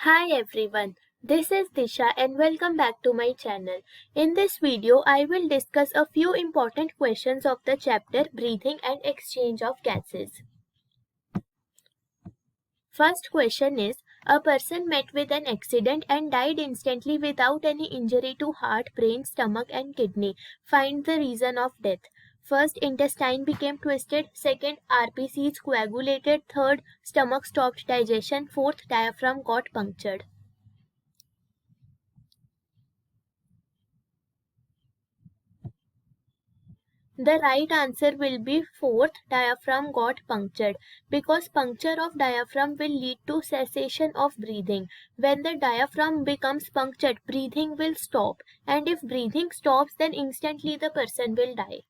Hi everyone, this is Disha and welcome back to my channel. In this video, I will discuss a few important questions of the chapter Breathing and Exchange of Gases. First question is, a person met with an accident and died instantly without any injury to heart, brain, stomach and kidney. Find the reason of death. First, intestine became twisted. Second, RBCs coagulated. Third, stomach stopped digestion. Fourth, diaphragm got punctured. The right answer will be fourth, diaphragm got punctured, because puncture of diaphragm will lead to cessation of breathing. When the diaphragm becomes punctured, breathing will stop, and if breathing stops, then instantly the person will die.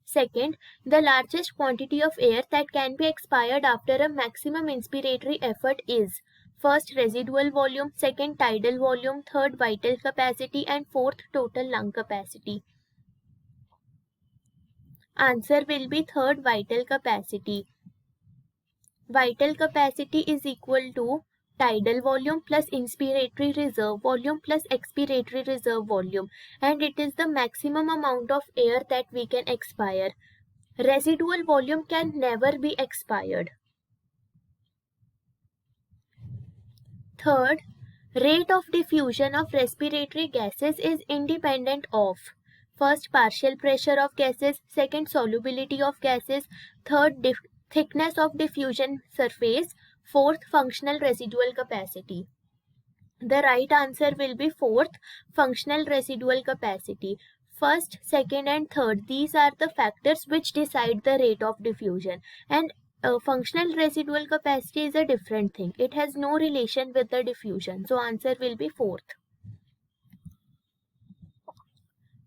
Second, the largest quantity of air that can be expired after a maximum inspiratory effort is first, residual volume, second, tidal volume, third, vital capacity, and fourth, total lung capacity. Answer will be third, vital capacity. Vital capacity is equal to tidal volume plus inspiratory reserve volume plus expiratory reserve volume, and it is the maximum amount of air that we can expire. Residual volume can never be expired. Third, rate of diffusion of respiratory gases is independent of first, partial pressure of gases, second, solubility of gases, third, thickness of diffusion surface, fourth, functional residual capacity. The right answer will be fourth, functional residual capacity. First, second and third, these are the factors which decide the rate of diffusion, and functional residual capacity is a different thing. It has no relation with the diffusion. So answer will be fourth.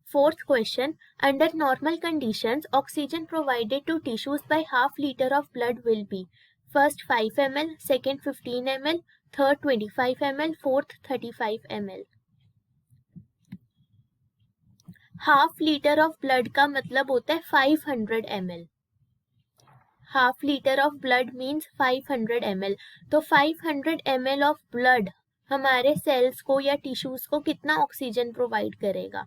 Fourth question, under normal conditions, oxygen provided to tissues by half liter of blood will be first 5 ml, second 15 ml, third 25 ml, fourth 35 ml. Half litre of blood का मतलब होता है 500 ml. Half litre of blood means 500 ml. तो 500 ml of blood हमारे cells को या tissues को कितना ऑक्सीजन प्रोवाइड करेगा?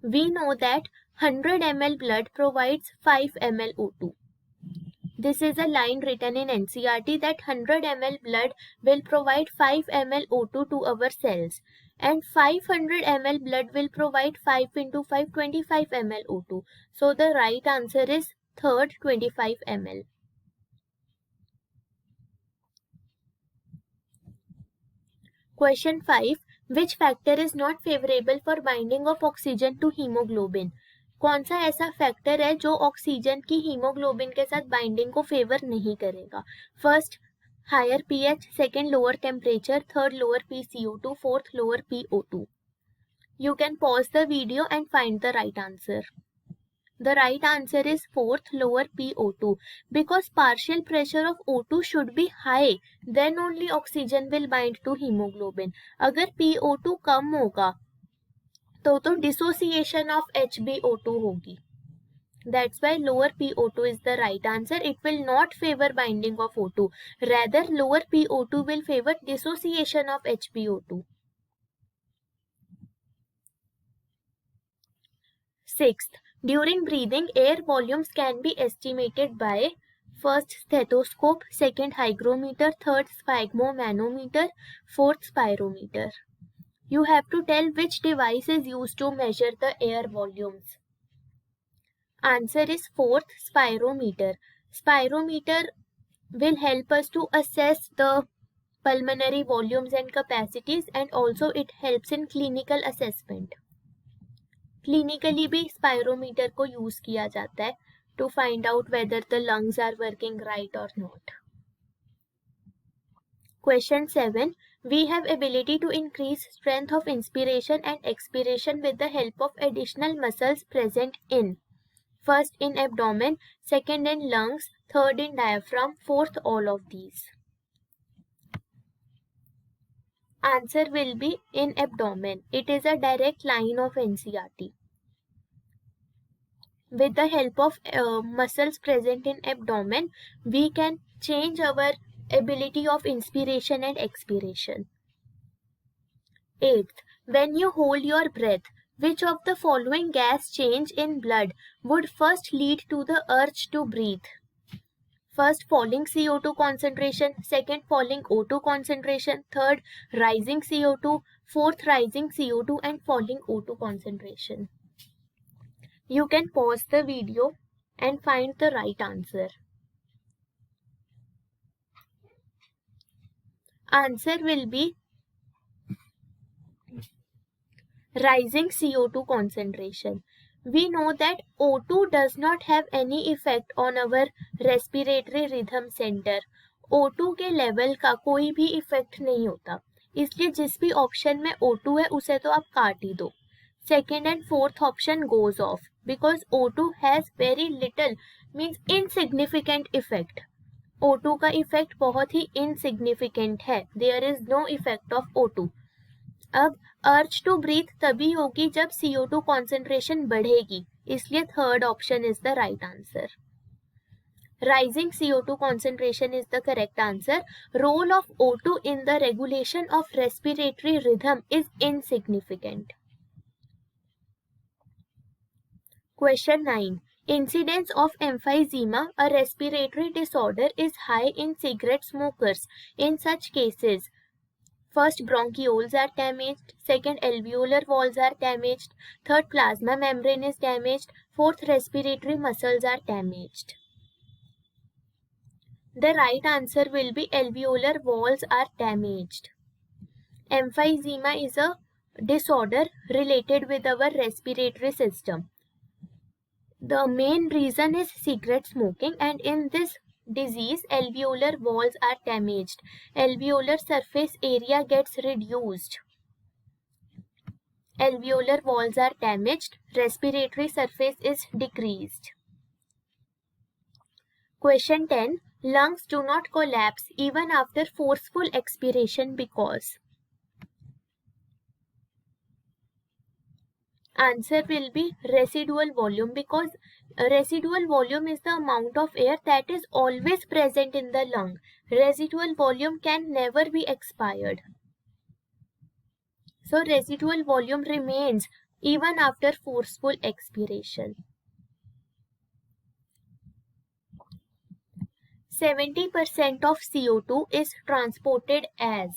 We know that 100 ml blood provides 5 ml O2. This is a line written in NCERT that 100 ml blood will provide 5 ml O2 to our cells, and 500 ml blood will provide 5 into 5 25 ml O2. So the right answer is third, 25 ml. Question 5. Which factor is not favorable for binding of oxygen to hemoglobin? कौन सा ऐसा factor है जो oxygen की haemoglobin के साथ binding को favour नहीं करेगा? First, higher PH, second lower temperature, third lower PCO2, fourth lower PO2. You can pause the video and find the right answer. The right answer is fourth, lower PO2, because partial pressure of O2 should be high, then only oxygen will bind to hemoglobin. अगर PO2 कम होगा तो dissociation of HbO2 होगी. That's why lower PO2 is the right answer. It will not favor binding of O2. Rather, lower PO2 will favor dissociation of HbO2. Sixth, during breathing, air volumes can be estimated by first, stethoscope, second, hygrometer, third, sphygmomanometer, fourth, spirometer. You have to tell which device is used to measure the air volumes. Answer is fourth, spirometer. Spirometer will help us to assess the pulmonary volumes and capacities, and also it helps in clinical assessment. Clinically भी spirometer को use किया जाता है to find out whether the lungs are working right और not. Question 7. We have ability to increase strength of inspiration and expiration with the help of additional muscles present in first in abdomen, second in lungs, third in diaphragm, fourth all of these. Answer will be in abdomen. It is a direct line of NCERT. With the help of muscles present in abdomen, we can change our ability of inspiration and expiration. 8th, when you hold your breath, which of the following gas change in blood would first lead to the urge to breathe? First, falling CO2 concentration. Second, falling O2 concentration. Third, rising CO2. Fourth, rising CO2 and falling O2 concentration. You can pause the video and find the right answer. Answer will be rising CO2 concentration. We know that O2 does not have any effect on our respiratory rhythm center. O2 के level का कोई भी effect नहीं होता, इसलिए जिस भी option में O2 है उसे तो आप काट ही दो. Second and fourth option goes off because O2 has very little means insignificant effect. O2 का इफेक्ट बहुत ही इनसिग्निफिकेंट है. There is no effect of O2. अब अर्ज टू ब्रीथ तभी होगी जब CO2 कॉन्सेंट्रेशन बढ़ेगी, इसलिए third option is the right answer. Rising CO2 concentration is the correct answer. Role of O2 in the regulation of respiratory rhythm is insignificant. Question 9. Incidence of emphysema, a respiratory disorder, is high in cigarette smokers. In such cases, first, bronchioles are damaged. Second, alveolar walls are damaged. Third, plasma membrane is damaged. Fourth, respiratory muscles are damaged. The right answer will be alveolar walls are damaged. Emphysema is a disorder related with our respiratory system. The main reason is cigarette smoking, and in this disease alveolar walls are damaged. Alveolar surface area gets reduced. Alveolar walls are damaged. Respiratory surface is decreased. Question 10. Lungs do not collapse even after forceful expiration because. Answer will be residual volume, because residual volume is the amount of air that is always present in the lung. Residual volume can never be expired. So residual volume remains even after forceful expiration. 70% of CO2 is transported as.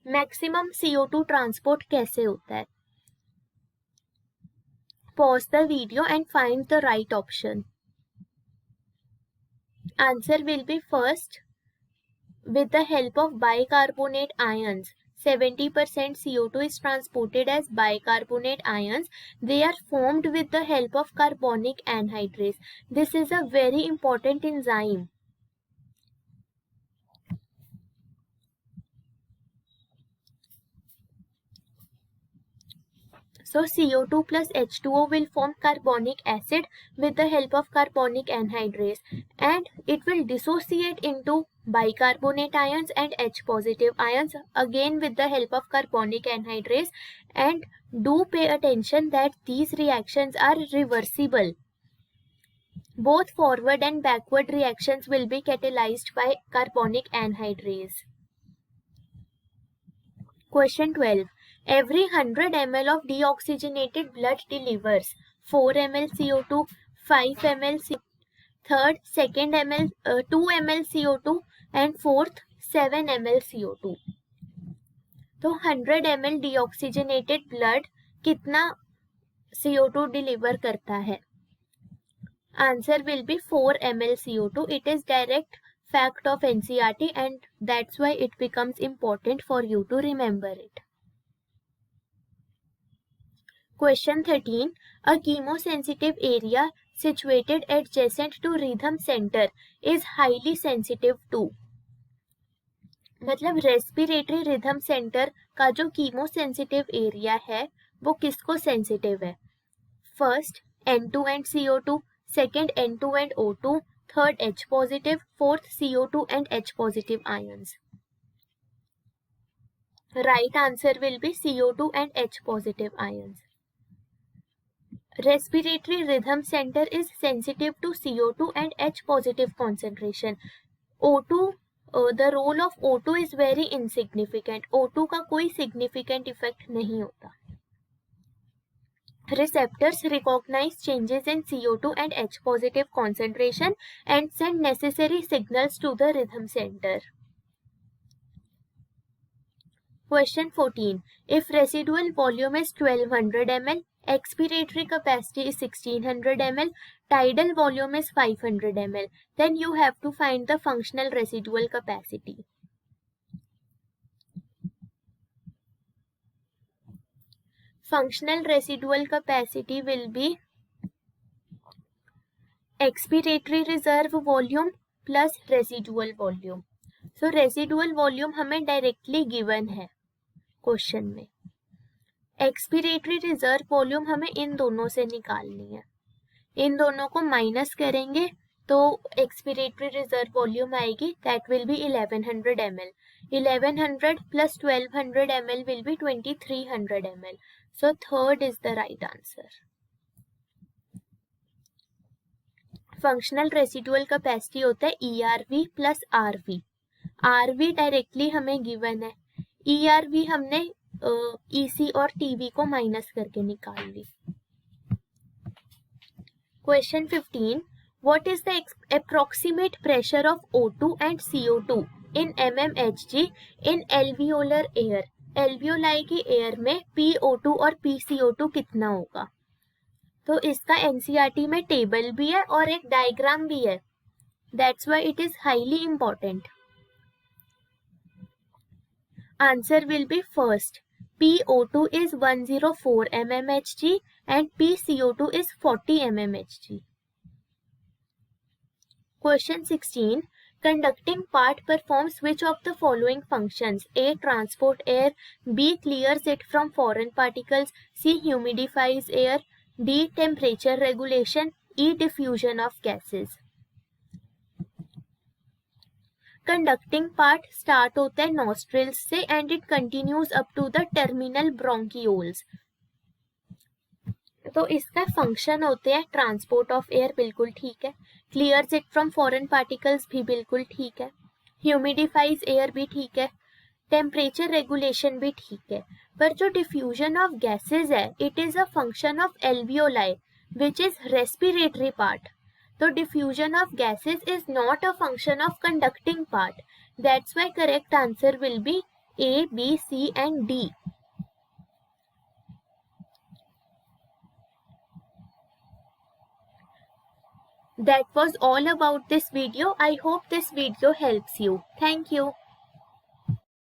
Maximum CO2 transport कैसे होता है? Pause the video and find the right option. Answer will be first, with the help of bicarbonate ions. 70% CO2 is transported as bicarbonate ions. They are formed with the help of carbonic anhydrase. This is a very important enzyme. So CO2 plus H2O will form carbonic acid with the help of carbonic anhydrase, and it will dissociate into bicarbonate ions and H positive ions again with the help of carbonic anhydrase. And do pay attention that these reactions are reversible. Both forward and backward reactions will be catalyzed by carbonic anhydrase. Question 12. Every 100 ml of deoxygenated blood delivers 4 ml CO2, 5 ml CO2, third, second ml, 2 ml CO2 and fourth 7 ml CO2. तो 100 ml deoxygenated blood कितना CO2 deliver करता है? Answer will be 4 ml CO2. It is direct fact of NCERT, and that's why it becomes important for you to remember it. Question 13. A chemosensitive area situated adjacent to rhythm center is highly sensitive to. मतलब respiratory rhythm centre का जो chemosensitive area है वो किसको sensitive है? First, N2 and CO2, second N2 and O2, third H positive, fourth CO2 and H positive ions. Right answer will be CO2 and H positive ions. Respiratory rhythm center is sensitive to CO2 and H positive concentration. O2, the role of O2 is very insignificant. O2 का कोई significant effect नहीं होता. Receptors recognize changes in CO2 and H positive concentration and send necessary signals to the rhythm center. Question 14. If residual volume is 1200 ml, expiratory capacity is 1600 ml, tidal volume is 500 ml, then you have to find the functional residual capacity. Functional residual capacity will be expiratory reserve volume plus residual volume. So residual volume हमें directly given है question में. Expiratory reserve volume हमें इन दोनों से निकालनी है. इन दोनों को माइनस करेंगे तो एक्सपिरेटरी रिजर्व वॉल्यूम आएगी, that will be 1100 ml. 1100 plus 1200 ml will be 2300 ml. So third is the right answer. Functional residual capacity होता है ERV plus RV. RV directly हमें गिवन है, ERV हमने EC और TV को माइनस करके निकाल ली. Question 15. What is the approximate pressure of O2 and CO2 in mmHg in alveolar air? Alveoli की एयर में PO2 और PCO2 कितना होगा? तो इसका NCERT में टेबल भी है और एक डायग्राम भी है. That's why it is highly important. Answer will be first. PO2 is 104 mmHg and PCO2 is 40 mmHg. Question 16. Conducting part performs which of the following functions? A. Transport air. B. Clears it from foreign particles. C. Humidifies air. D. Temperature regulation. E. Diffusion of gases. Conducting part start होता है nostrils से and it continues up to the terminal bronchioles. तो इसका function होते हैं transport of air, बिल्कुल ठीक है. Clears it from foreign particles भी बिल्कुल ठीक है. ह्यूमिडिफाइज एयर भी ठीक है. टेम्परेचर रेगुलेशन भी ठीक है. पर जो डिफ्यूजन ऑफ गैसेज है, it is a function of alveoli which is respiratory part. So diffusion of gases is not a function of conducting part. That's why correct answer will be A, B, C and D. That was all about this video. I hope this video helps you. Thank you.